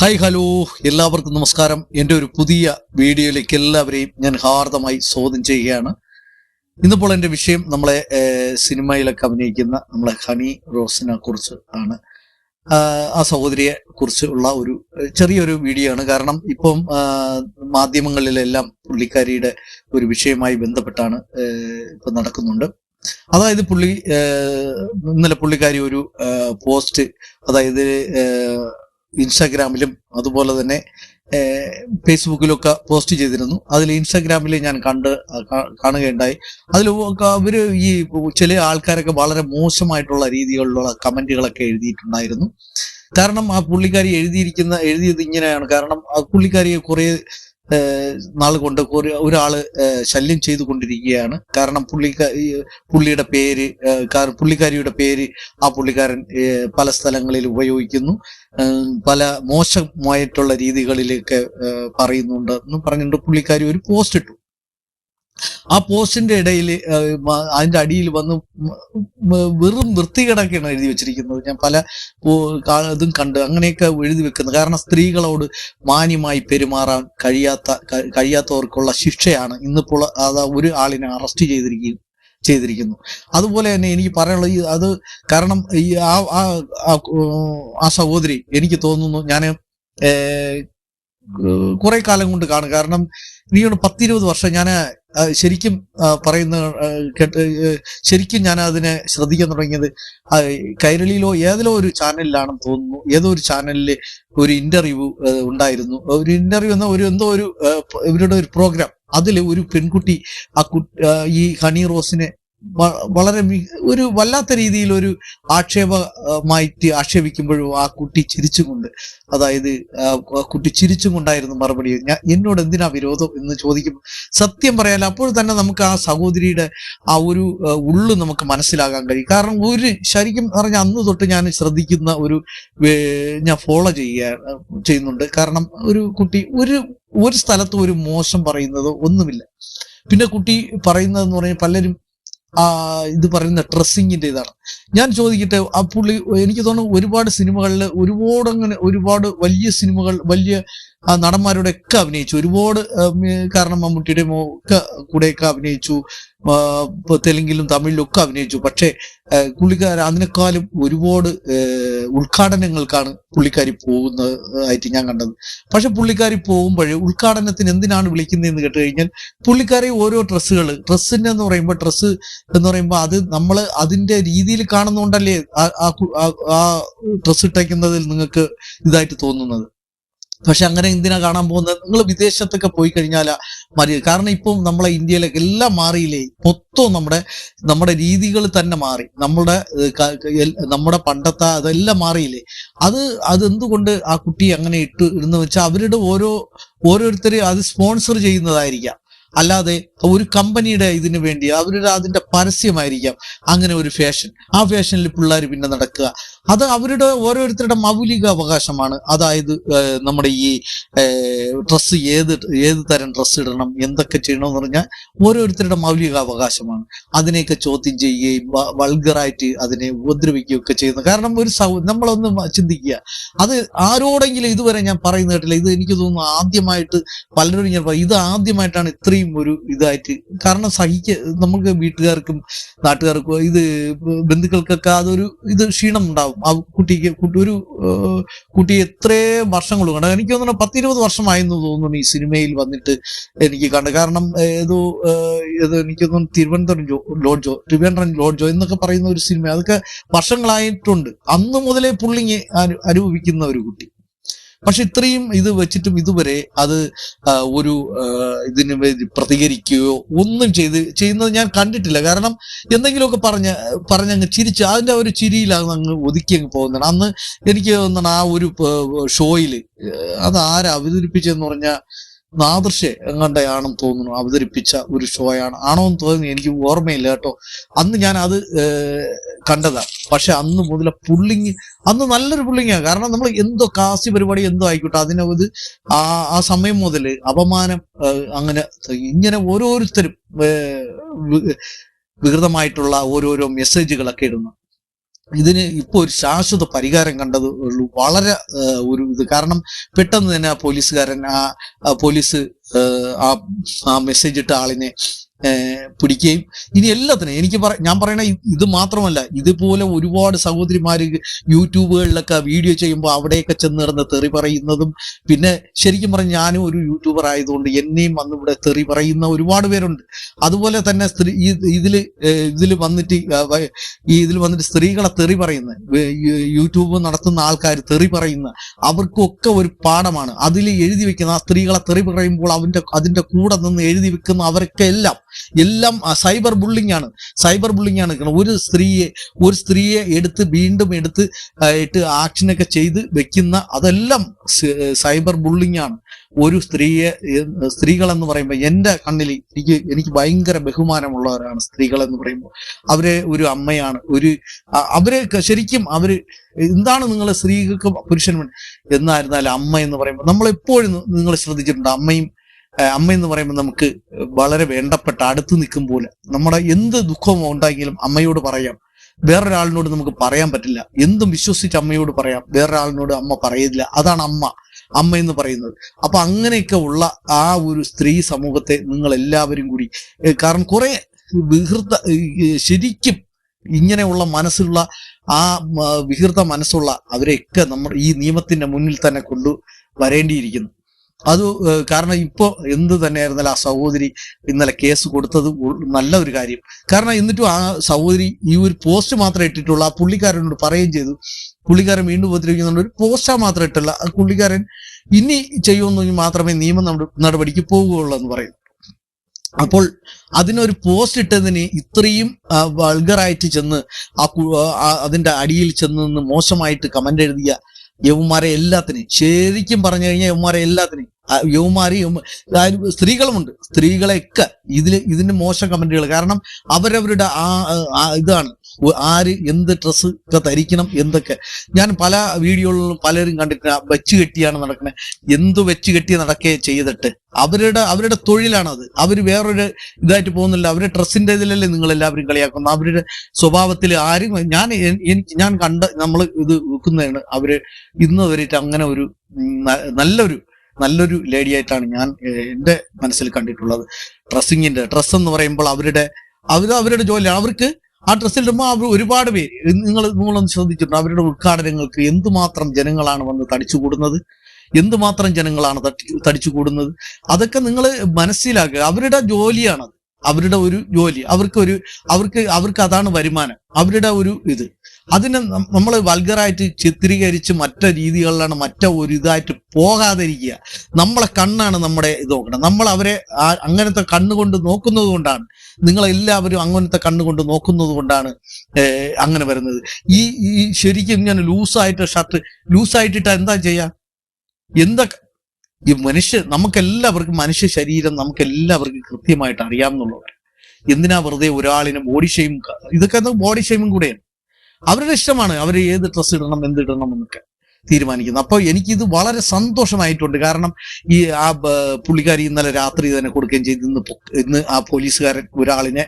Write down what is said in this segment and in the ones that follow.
Hi hello എല്ലാവർക്കും നമസ്കാരം. എൻ്റെ ഒരു പുതിയ വീഡിയോയിലേക്ക് എല്ലാവരെയും ഞാൻ ഹാർദമായി സ്വാഗതം ചെയ്യുകയാണ്. ഇന്നിപ്പോൾ എൻ്റെ വിഷയം നമ്മളെ സിനിമയിലൊക്കെ അഭിനയിക്കുന്ന നമ്മളെ ഹണി റോസിനെ കുറിച്ച് ആണ്. ആ സഹോദരിയെ കുറിച്ചുള്ള ഒരു ചെറിയൊരു വീഡിയോ ആണ്. കാരണം ഇപ്പം മാധ്യമങ്ങളിലെല്ലാം പുള്ളിക്കാരിയുടെ ഒരു വിഷയവുമായി ബന്ധപ്പെട്ടാണ് ഇപ്പം നടക്കുന്നുണ്ട്. അതായത് ഇന്നലെ പുള്ളിക്കാരി ഒരു പോസ്റ്റ്, അതായത് ഇൻസ്റ്റാഗ്രാമിലും അതുപോലെ തന്നെ ഫേസ്ബുക്കിലൊക്കെ പോസ്റ്റ് ചെയ്തിരുന്നു. അതിൽ ഇൻസ്റ്റാഗ്രാമിൽ ഞാൻ കാണുകയുണ്ടായി. അതിൽ അവര് ഈ ചില ആൾക്കാരൊക്കെ വളരെ മോശമായിട്ടുള്ള രീതികളിലുള്ള കമന്റുകളൊക്കെ എഴുതിയിട്ടുണ്ടായിരുന്നു. കാരണം ആ പുള്ളിക്കാരി എഴുതിയത് ഇങ്ങനെയാണ്. കാരണം ആ പുള്ളിക്കാരിയെ കുറെ നാൾ കൊണ്ട് ഒരാള് ശല്യം ചെയ്തുകൊണ്ടിരിക്കുകയാണ്. കാരണം പുള്ളിയുടെ പേര്, പുള്ളിക്കാരിയുടെ പേര് ആ പുള്ളിക്കാരൻ പല സ്ഥലങ്ങളിൽ ഉപയോഗിക്കുന്നു, പല മോശമായിട്ടുള്ള രീതികളിലേക്ക് പറയുന്നുണ്ട് എന്ന് പറഞ്ഞിട്ട് പുള്ളിക്കാരി ഒരു പോസ്റ്റ് ഇട്ടു. ആ പോസ്റ്റിന്റെ ഇടയിൽ അതിന്റെ അടിയിൽ വന്ന് വെറും വൃത്തികേടൊക്കെയാണ് എഴുതി വെച്ചിരിക്കുന്നത്. ഞാൻ പല ഇതും കണ്ട് അങ്ങനെയൊക്കെ എഴുതി വെക്കുന്നത്. കാരണം സ്ത്രീകളോട് മാന്യമായി പെരുമാറാൻ കഴിയാത്തവർക്കുള്ള ശിക്ഷയാണ് ഇന്നിപ്പോൾ ഒരു ആളിനെ അറസ്റ്റ് ചെയ്തിരിക്കുന്നു. അതുപോലെ തന്നെ എനിക്ക് പറയാനുള്ളത് അത് കാരണം ഈ ആ സഹോദരി, എനിക്ക് തോന്നുന്നു ഞാൻ കുറെ കാലം കൊണ്ട് കാണും. കാരണം എനിക്കൊരു 10-20 വർഷം ഞാൻ ശരിക്കും ശരിക്കും ഞാൻ അതിനെ ശ്രദ്ധിക്കാൻ തുടങ്ങിയത് കൈരളിയിലോ ഏതിലോ ഒരു ചാനലിലാണെന്ന് തോന്നുന്നു. ഏതോ ഒരു ചാനലിൽ ഒരു ഇന്റർവ്യൂ ഉണ്ടായിരുന്നു. ഒരു ഇന്റർവ്യൂ എന്ന ഇവരുടെ ഒരു പ്രോഗ്രാം. അതിൽ ഒരു പെൺകുട്ടി ഈ ഹണി റോസിനെ വളരെ ഒരു വല്ലാത്ത രീതിയിൽ ഒരു ആക്ഷേപിക്കുമ്പോഴും ആ കുട്ടി ചിരിച്ചുകൊണ്ട്, അതായത് ആ കുട്ടി ചിരിച്ചും കൊണ്ടായിരുന്നു മറുപടി. എന്നോട് എന്തിനാ വിരോധം എന്ന് ചോദിക്കും. സത്യം പറയാൻ അപ്പോൾ തന്നെ നമുക്ക് ആ സഹോദരിയുടെ ആ ഒരു ഉള്ളു നമുക്ക് മനസ്സിലാകാൻ കഴിയും. കാരണം ശരിക്കും പറഞ്ഞ അന്ന് തൊട്ട് ഞാൻ ശ്രദ്ധിക്കുന്ന ഞാൻ ഫോളോ ചെയ്യുന്നുണ്ട്. കാരണം ഒരു കുട്ടി ഒരു സ്ഥലത്ത് ഒരു മോശം പറയുന്നതോ ഒന്നുമില്ല. പിന്നെ കുട്ടി പറയുന്നതെന്ന് പറഞ്ഞാൽ പലരും ഇത് പറയുന്ന ഡ്രസ്സിങ്ങിന്റെ ഇതാണ്. ഞാൻ ചോദിക്കട്ടെ, ആ പുള്ളി എനിക്ക് തോന്നുന്നു ഒരുപാട് സിനിമകളിൽ ഒരുപാട് വലിയ സിനിമകൾ, വലിയ നടന്മാരുടെ ഒക്കെ അഭിനയിച്ചു. ഒരുപാട് കാരണം മമ്മൂട്ടിയുടെ ഒക്കെ കൂടെയൊക്കെ അഭിനയിച്ചു, തെലുങ്കിലും തമിഴിലും ഒക്കെ അഭിനയിച്ചു. പക്ഷെ അതിനേക്കാളും ഒരുപാട് ഉദ്ഘാടനങ്ങൾക്കാണ് പുള്ളിക്കാരി പോകുന്നതായിട്ട് ഞാൻ കണ്ടത്. പക്ഷെ പുള്ളിക്കാരി പോകുമ്പോഴേ ഉദ്ഘാടനത്തിന് എന്തിനാണ് വിളിക്കുന്നതെന്ന് കേട്ട് കഴിഞ്ഞാൽ, പുള്ളിക്കാരി ഓരോ ഡ്രസ്സ് എന്ന് പറയുമ്പോൾ അത് നമ്മൾ അതിന്റെ രീതിയിൽ കാണുന്നോണ്ടല്ലേ ആ ഡ്രസ്സ് ഇട്ടേക്കുന്നതിൽ നിങ്ങൾക്ക് ഇതായിട്ട് തോന്നുന്നത്. പക്ഷെ അങ്ങനെ എന്തിനാ കാണാൻ പോകുന്നത്? നിങ്ങൾ വിദേശത്തൊക്കെ പോയി കഴിഞ്ഞാൽ കാരണം ഇപ്പം നമ്മളെ ഇന്ത്യയിലൊക്കെ എല്ലാം മാറിയില്ലേ, മൊത്തം നമ്മുടെ രീതികൾ തന്നെ മാറി. നമ്മുടെ പണ്ടത്തെ അതെല്ലാം മാറിയില്ലേ. അതെന്തുകൊണ്ട് ആ കുട്ടി അങ്ങനെ ഇടുന്നു വെച്ചാൽ അവരുടെ ഓരോരുത്തർ അത് സ്പോൺസർ ചെയ്യുന്നതായിരിക്കാം. അല്ലാതെ ഒരു കമ്പനിയുടെ ഇതിനു വേണ്ടി അതിന്റെ പരസ്യമായിരിക്കാം അങ്ങനെ ഒരു ഫാഷൻ. ആ ഫാഷനിൽ പിള്ളേർ പിന്നെ നടക്കുക, അത് അവരുടെ ഓരോരുത്തരുടെ മൗലിക അവകാശമാണ്. അതായത് നമ്മുടെ ഈ ഡ്രസ്സ് ഏത് തരം ഡ്രസ്സ് ഇടണം, എന്തൊക്കെ ചെയ്യണമെന്ന് പറഞ്ഞാൽ ഓരോരുത്തരുടെ മൗലിക അവകാശമാണ്. അതിനെയൊക്കെ ചോദ്യം ചെയ്യുകയും വൾഗറായിട്ട് അതിനെ ഉപദ്രവിക്കുകയും ഒക്കെ ചെയ്യുന്നത്. കാരണം നമ്മളൊന്ന് ചിന്തിക്കുക, അത് ആരോടെങ്കിലും ഇതുവരെ ഞാൻ പറയുന്ന കേട്ടില്ല. ഇത് എനിക്ക് തോന്നുന്നു ആദ്യമായിട്ട് പലരും ഞാൻ ഇത് ആദ്യമായിട്ടാണ് ഇത്രയും ഒരു ഇതായിട്ട്. കാരണം നമുക്ക് വീട്ടുകാർക്കും നാട്ടുകാർക്കും ബന്ധുക്കൾക്കൊക്കെ ക്ഷീണം ഉണ്ടാവും. ആ കുട്ടി എത്രയോ വർഷങ്ങൾ കൊണ്ട്, എനിക്ക് തോന്നുന്നു 10-20 വർഷമായെന്ന് തോന്നുന്നു ഈ സിനിമയിൽ വന്നിട്ട് എനിക്ക് കണ്ടു. കാരണം എനിക്ക് തോന്നുന്നു ട്രിവാൻഡ്രം ലോഡ്ജോ എന്നൊക്കെ പറയുന്ന ഒരു സിനിമ, അതൊക്കെ വർഷങ്ങളായിട്ടുണ്ട്. അന്ന് മുതലേ പുള്ളിങ് അനുഭവിക്കുന്ന ഒരു കുട്ടി. പക്ഷെ ഇത്രയും ഇത് വെച്ചിട്ടും ഇതുവരെ അത് ഇതിന് വേണ്ടി പ്രതികരിക്കുകയോ ഒന്നും ചെയ്യുന്നത് ഞാൻ കണ്ടിട്ടില്ല. കാരണം എന്തെങ്കിലുമൊക്കെ പറഞ്ഞങ്ങ് ചിരിച്ച് അതിന്റെ ഒരു ചിരിയിലാണ് അങ്ങ് ഒതുക്കി അങ്ങ് പോകുന്നത്. അന്ന് എനിക്ക് തോന്നുന്നു ആ ഒരു ഷോയില് അത് ആരാ അവതരിപ്പിച്ചെന്ന് പറഞ്ഞാൽ നാദൃശ്യ എങ്ങാണ്ടാണെന്ന് തോന്നുന്നു അവതരിപ്പിച്ച ഒരു ആണോ എന്ന് തോന്നുന്നു, എനിക്ക് ഓർമ്മയില്ല കേട്ടോ. അന്ന് ഞാൻ അത് കണ്ടതാ. പക്ഷെ അന്ന് മുതൽ അന്ന് നല്ലൊരു പുള്ളിങ്ങാ. കാരണം നമ്മൾ എന്തോ കാസി പരിപാടി എന്തോ ആയിക്കോട്ടെ, ആ സമയം മുതൽ അപമാനം അങ്ങനെ ഇങ്ങനെ ഓരോരുത്തരും വികൃതമായിട്ടുള്ള ഓരോരോ മെസ്സേജുകളൊക്കെ ഇടുന്നു. ഇതിന് ഇപ്പോൾ ഒരു ശാശ്വത പരിഹാരം കണ്ടത് ഉള്ളൂ. വളരെ ഒരു ഇത്, കാരണം പെട്ടെന്ന് തന്നെ ആ പോലീസുകാരൻ പോലീസ് ആ മെസ്സേജ് ഇട്ട ആളിനെ പിടിക്കുകയും ഇനി എല്ലാത്തിനും ഞാൻ പറയണ ഇത് മാത്രമല്ല, ഇതുപോലെ ഒരുപാട് സഹോദരിമാര് യൂട്യൂബുകളിലൊക്കെ വീഡിയോ ചെയ്യുമ്പോൾ അവിടെയൊക്കെ ചെന്ന് കിടന്ന് തെറി പറയുന്നതും, പിന്നെ ശരിക്കും പറഞ്ഞ ഞാനും ഒരു യൂട്യൂബർ ആയതുകൊണ്ട് എന്നെയും വന്ന് ഇവിടെ തെറി പറയുന്ന ഒരുപാട് പേരുണ്ട്. അതുപോലെ തന്നെ ഇതിൽ വന്നിട്ട് സ്ത്രീകളെ തെറി പറയുന്ന, യൂട്യൂബ് നടത്തുന്ന ആൾക്കാർ തെറി പറയുന്ന, അവർക്കൊക്കെ ഒരു പാഠമാണ് അതിൽ എഴുതി വെക്കുന്ന. ആ സ്ത്രീകളെ തെറി പറയുമ്പോൾ അതിന്റെ കൂടെ നിന്ന് എഴുതി വെക്കുന്ന അവരൊക്കെ എല്ലാം സൈബർ ബുള്ളിങ് ആണ്. ഒരു സ്ത്രീയെ വീണ്ടും എടുത്ത് ആക്ഷനൊക്കെ ചെയ്ത് വെക്കുന്ന അതെല്ലാം സൈബർ ബുള്ളിങ് ആണ്. ഒരു സ്ത്രീകൾ എന്ന് പറയുമ്പോൾ എൻ്റെ കണ്ണിൽ എനിക്ക് ഭയങ്കര ബഹുമാനമുള്ളവരാണ് സ്ത്രീകൾ എന്ന് പറയുമ്പോൾ. അവരെ ഒരു അമ്മയാണ്, അവരെ ശരിക്കും എന്താണ് നിങ്ങൾ സ്ത്രീകൾക്ക് പുരുഷനും എന്നായിരുന്നാലും അമ്മ എന്ന് പറയുമ്പോൾ നമ്മളെപ്പോഴും നിങ്ങൾ ശ്രദ്ധിച്ചിട്ടുണ്ട്, അമ്മ എന്ന് പറയുമ്പോൾ നമുക്ക് വളരെ വേണ്ടപ്പെട്ട അടുത്ത് നിൽക്കും പോലെ. നമ്മുടെ എന്ത് ദുഃഖമോ ഉണ്ടായെങ്കിലും അമ്മയോട് പറയാം, വേറൊരാളിനോട് നമുക്ക് പറയാൻ പറ്റില്ല. എന്തും വിശ്വസിച്ച് അമ്മയോട് പറയാം, വേറൊരാളിനോട് അമ്മ പറയില്ല. അതാണ് അമ്മ എന്ന് പറയുന്നത്. അപ്പൊ അങ്ങനെയൊക്കെ ഉള്ള ആ ഒരു സ്ത്രീ സമൂഹത്തെ നിങ്ങൾ എല്ലാവരും കൂടി, കാരണം കുറെ ശരിക്കും ഇങ്ങനെയുള്ള മനസ്സുള്ള വികൃത മനസ്സുള്ള അവരെയൊക്കെ നമ്മൾ ഈ നിയമത്തിന്റെ മുന്നിൽ തന്നെ കൊണ്ടുവരേണ്ടിയിരിക്കുന്നു. കാരണം ഇപ്പോ എന്ത് തന്നെയായിരുന്നാലും ആ സഹോദരി ഇന്നലെ കേസ് കൊടുത്തത് നല്ല ഒരു കാര്യം. കാരണം എന്നിട്ടും ആ സഹോദരി ഈ ഒരു പോസ്റ്റ് മാത്രം ഇട്ടിട്ടുള്ള ആ പുള്ളിക്കാരനോട് പറയുകയും ചെയ്തു, പുള്ളിക്കാരൻ വീണ്ടും ഉപദ്രവിക്കുന്നുണ്ട്, ഒരു പോസ്റ്റാ മാത്രം ഇട്ടുള്ള ആ പുള്ളിക്കാരൻ ഇനി ചെയ്യുമെന്നെങ്കിൽ മാത്രമേ നിയമ നടപടിക്ക് പോകുകയുള്ളൂ എന്ന് പറയുന്നു. അപ്പോൾ അതിനൊരു പോസ്റ്റ് ഇട്ടതിന് ഇത്രയും വൾഗറായിട്ട് ചെന്ന് അതിന്റെ അടിയിൽ ചെന്ന് നിന്ന് മോശമായിട്ട് കമന്റ് എഴുതിയ യവന്മാരെ എല്ലാത്തിനെയും, ശരിക്കും പറഞ്ഞു കഴിഞ്ഞാൽ യവന്മാരെ എല്ലാത്തിനെയും, സ്ത്രീകളുമുണ്ട്, സ്ത്രീകളെയൊക്കെ ഇതിന്റെ മോശം കമന്റുകൾ. കാരണം അവരവരുടെ ഇതാണ് ആര് എന്ത് ഡ്രസ്സ് ഒക്കെ ധരിക്കണം എന്തൊക്കെ. ഞാൻ പല വീഡിയോകളിലും പലരും കണ്ടിട്ട് വെച്ച് കെട്ടിയാണ് നടക്കുന്നത്. എന്തു വെച്ച് കെട്ടി നടക്കേ ചെയ്തിട്ട് അവരുടെ തൊഴിലാണത്. അവർ വേറൊരു ഇതായിട്ട് പോകുന്നില്ല. അവരുടെ ഡ്രസ്സിന്റെ ഇതിലല്ലേ നിങ്ങൾ എല്ലാവരും കളിയാക്കുന്നത്. അവരുടെ സ്വഭാവത്തിൽ ആരും ഞാൻ നമ്മൾ ഇത് വെക്കുന്നതാണ്. അവര് ഇന്ന് വരെയിട്ട് അങ്ങനെ ഒരു നല്ലൊരു ലേഡി ആയിട്ടാണ് ഞാൻ എൻ്റെ മനസ്സിൽ കണ്ടിട്ടുള്ളത്. ഡ്രസ്സ് എന്ന് പറയുമ്പോൾ അവരുടെ ജോലി, അവർക്ക് ആ ഡ്രസ്സിലിടുമ്പോൾ അവർ ഒരുപാട് പേര് നിങ്ങളൊന്ന് ശ്രദ്ധിച്ചിട്ടുണ്ട്, അവരുടെ ഉദ്ഘാടനങ്ങൾക്ക് എന്തുമാത്രം ജനങ്ങളാണ് വന്ന് തടിച്ചുകൂടുന്നത്, എന്തുമാത്രം ജനങ്ങളാണ് തടിച്ചുകൂടുന്നത്. അതൊക്കെ നിങ്ങൾ മനസ്സിലാക്കുക. അവരുടെ ജോലിയാണത്, അവരുടെ ഒരു ജോലി. അവർക്ക് അതാണ് വരുമാനം, അവരുടെ ഒരു ഇത്. അതിനെ നമ്മൾ വൾഗറായിട്ട് ചിത്രീകരിച്ച് മറ്റു രീതികളിലാണ് ഒരു ഇതായിട്ട് പോകാതിരിക്കുക. നമ്മളെ കണ്ണാണ് നമ്മുടെ ഇത് നോക്കണം. നമ്മൾ അവരെ അങ്ങനത്തെ കണ്ണുകൊണ്ട് നോക്കുന്നത് കൊണ്ടാണ്, നിങ്ങളെല്ലാവരും അങ്ങനത്തെ കണ്ണുകൊണ്ട് നോക്കുന്നത് കൊണ്ടാണ് അങ്ങനെ വരുന്നത്. ഈ ശരിക്കും ഞാൻ ഷർട്ട് ലൂസായിട്ടിട്ട് എന്താ ചെയ്യാ? ഈ നമുക്കെല്ലാവർക്കും മനുഷ്യ ശരീരം നമുക്കെല്ലാവർക്കും കൃത്യമായിട്ട് അറിയാമെന്നുള്ളവർ. എന്തിനാ വെറുതെ ഒരാളിനെ ബോഡി ഷെയിം? ഇതൊക്കെ ബോഡി ഷെയിമും കൂടെയാണ്. അവരുടെ ഇഷ്ടമാണ്, അവർ ഏത് ഡ്രസ്സ് ഇടണം എന്തിടണം എന്നൊക്കെ തീരുമാനിക്കുന്നത്. അപ്പോൾ എനിക്കിത് വളരെ സന്തോഷമായിട്ടുണ്ട്. കാരണം പുള്ളിക്കാരി ഇന്നലെ രാത്രി തന്നെ കൊടുക്കുകയും ചെയ്ത് ഇന്ന് ആ പോലീസുകാരൻ ഒരാളിനെ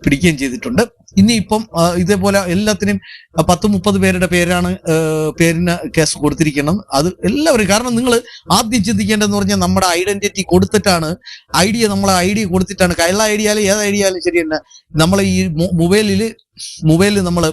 പിടിക്കുകയും ചെയ്തിട്ടുണ്ട്. ഇനിയിപ്പം ഇതേപോലെ എല്ലാത്തിനും 10-30 പേരുടെ പേരിന് കേസ് കൊടുത്തിരിക്കണം. അത് എല്ലാവരും, കാരണം നിങ്ങൾ ആദ്യം ചിന്തിക്കേണ്ടതെന്ന് പറഞ്ഞാൽ നമ്മുടെ ഐഡന്റിറ്റി കൊടുത്തിട്ടാണ്, നമ്മളെ ഐഡിയ കൊടുത്തിട്ടാണ്, കള്ള ഐഡിയ ആയാലും ഏത് ഐഡിയ ആയാലും ശരി തന്നെ, നമ്മളെ ഈ മൊബൈലിൽ നമ്മൾ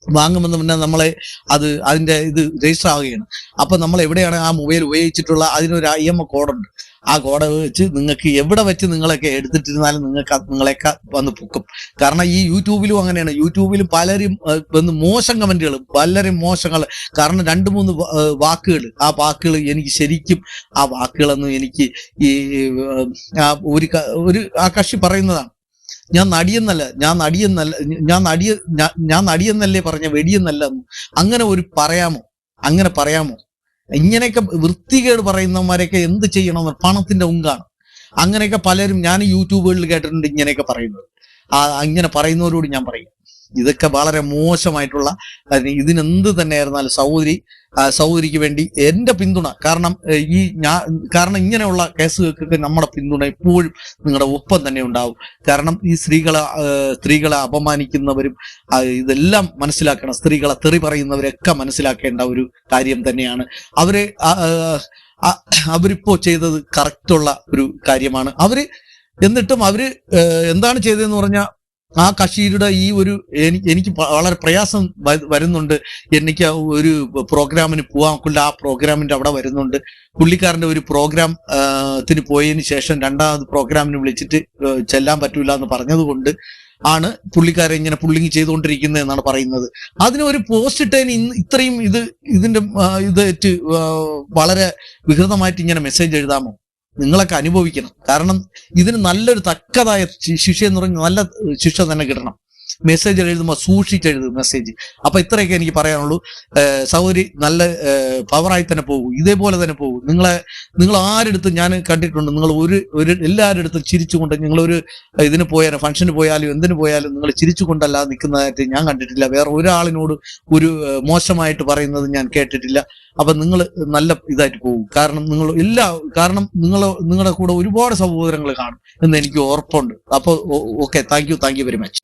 വാങ്ങുമെന്ന് പിന്നെ നമ്മളെ അതിന്റെ ഇത് രജിസ്റ്റർ ആവുകയാണ്. അപ്പൊ നമ്മൾ എവിടെയാണ് ആ മൊബൈൽ ഉപയോഗിച്ചിട്ടുള്ള അതിനൊരു IM കോഡുണ്ട്. ആ കോഡ് വെച്ച് നിങ്ങൾക്ക് എവിടെ വെച്ച് നിങ്ങളൊക്കെ എടുത്തിട്ടിരുന്നാലും നിങ്ങളെയൊക്കെ വന്ന് പൊക്കും. കാരണം ഈ യൂട്യൂബിലും അങ്ങനെയാണ്. യൂട്യൂബിലും പലരും വന്ന് മോശം കമന്റുകൾ, പലരും മോശങ്ങൾ. കാരണം 2-3 വാക്കുകൾ, ആ വാക്കുകൾ എനിക്ക് ശരിക്കും ആ വാക്കുകളൊന്നും എനിക്ക് ആ കക്ഷി പറയുന്നതാണ്. ഞാൻ നടിയെന്നല്ലേ പറഞ്ഞ, വെടിയെന്നല്ല. അങ്ങനെ പറയാമോ? ഇങ്ങനെയൊക്കെ വൃത്തികേട് പറയുന്നവന്മാരെയൊക്കെ എന്ത് ചെയ്യണമെന്ന് പണത്തിന്റെ ഉങ്കാണ്. അങ്ങനെയൊക്കെ പലരും ഞാൻ യൂട്യൂബുകളിൽ കേട്ടിട്ടുണ്ട് ഇങ്ങനെയൊക്കെ പറയുന്നത്. ഇങ്ങനെ പറയുന്നവരോട് ഞാൻ പറയും, ഇതൊക്കെ വളരെ മോശമായിട്ടുള്ള ഇതിനെന്ത് തന്നെയായിരുന്നാലും സഹോദരിക്ക് വേണ്ടി എന്റെ പിന്തുണ. കാരണം കാരണം ഇങ്ങനെയുള്ള കേസുകൾക്കൊക്കെ നമ്മുടെ പിന്തുണ എപ്പോഴും നിങ്ങളുടെ ഒപ്പം തന്നെ ഉണ്ടാവും. കാരണം ഈ സ്ത്രീകളെ അപമാനിക്കുന്നവരും ഇതെല്ലാം മനസ്സിലാക്കണം. സ്ത്രീകളെ തെറി പറയുന്നവരൊക്കെ മനസ്സിലാക്കേണ്ട ഒരു കാര്യം തന്നെയാണ്. അവരിപ്പോ ചെയ്തത് കറക്റ്റുള്ള ഒരു കാര്യമാണ്. എന്നിട്ടും അവര് എന്താണ് ചെയ്തതെന്ന് പറഞ്ഞാൽ, ആ കക്ഷിയുടെ ഈ ഒരു എനിക്ക് വളരെ പ്രയാസം വരുന്നുണ്ട്. എനിക്ക് ഒരു പ്രോഗ്രാമിന് പോകാൻ കൊല്ല, ആ പ്രോഗ്രാമിന്റെ അവിടെ വരുന്നുണ്ട്. പുള്ളിക്കാരന്റെ ഒരു പ്രോഗ്രാമത്തിന് പോയതിന് ശേഷം രണ്ടാമത് പ്രോഗ്രാമിന് വിളിച്ചിട്ട് ചെല്ലാൻ പറ്റൂല എന്ന് പറഞ്ഞതുകൊണ്ട് ആണ് പുള്ളിക്കാരെ ഇങ്ങനെ പുള്ളിങ് ചെയ്തുകൊണ്ടിരിക്കുന്നത് എന്നാണ് പറയുന്നത്. അതിന് ഒരു പോസ്റ്റ് ഇട്ടതിന് ഇത്രയും ഇത് വളരെ വികൃതമായിട്ട് ഇങ്ങനെ മെസ്സേജ് എഴുതാമോ? നിങ്ങളൊക്കെ അനുഭവിക്കണം. കാരണം ഇതിന് നല്ലൊരു തക്കതായ ശിക്ഷ എന്ന് പറഞ്ഞാൽ നല്ല ശിക്ഷ തന്നെ കിട്ടണം. മെസ്സേജ് എഴുതുമ്പോൾ സൂക്ഷിച്ചെഴുതും മെസ്സേജ്. അപ്പൊ ഇത്രയൊക്കെ എനിക്ക് പറയാനുള്ളൂ. സഹോദരി നല്ല പവറായി തന്നെ പോകും, ഇതേപോലെ തന്നെ പോകും. നിങ്ങൾ ആരെടുത്തും ഞാൻ കണ്ടിട്ടുണ്ട്, നിങ്ങൾ എല്ലാവരുടെ അടുത്തും ചിരിച്ചുകൊണ്ട്, നിങ്ങളൊരു ഇതിന് പോയാലും ഫംഗ്ഷന് പോയാലും എന്തിനു പോയാലും നിങ്ങൾ ചിരിച്ചുകൊണ്ടല്ലാതെ നിൽക്കുന്നതായിട്ട് ഞാൻ കണ്ടിട്ടില്ല. വേറെ ഒരാളിനോട് ഒരു മോശമായിട്ട് പറയുന്നത് ഞാൻ കേട്ടിട്ടില്ല. അപ്പൊ നിങ്ങൾ നല്ല ഇതായിട്ട് പോകും. കാരണം നിങ്ങളുടെ കൂടെ ഒരുപാട് സഹോദരങ്ങൾ കാണും എന്ന് എനിക്ക് ഉറപ്പുണ്ട്. അപ്പോൾ okay, thank you very much.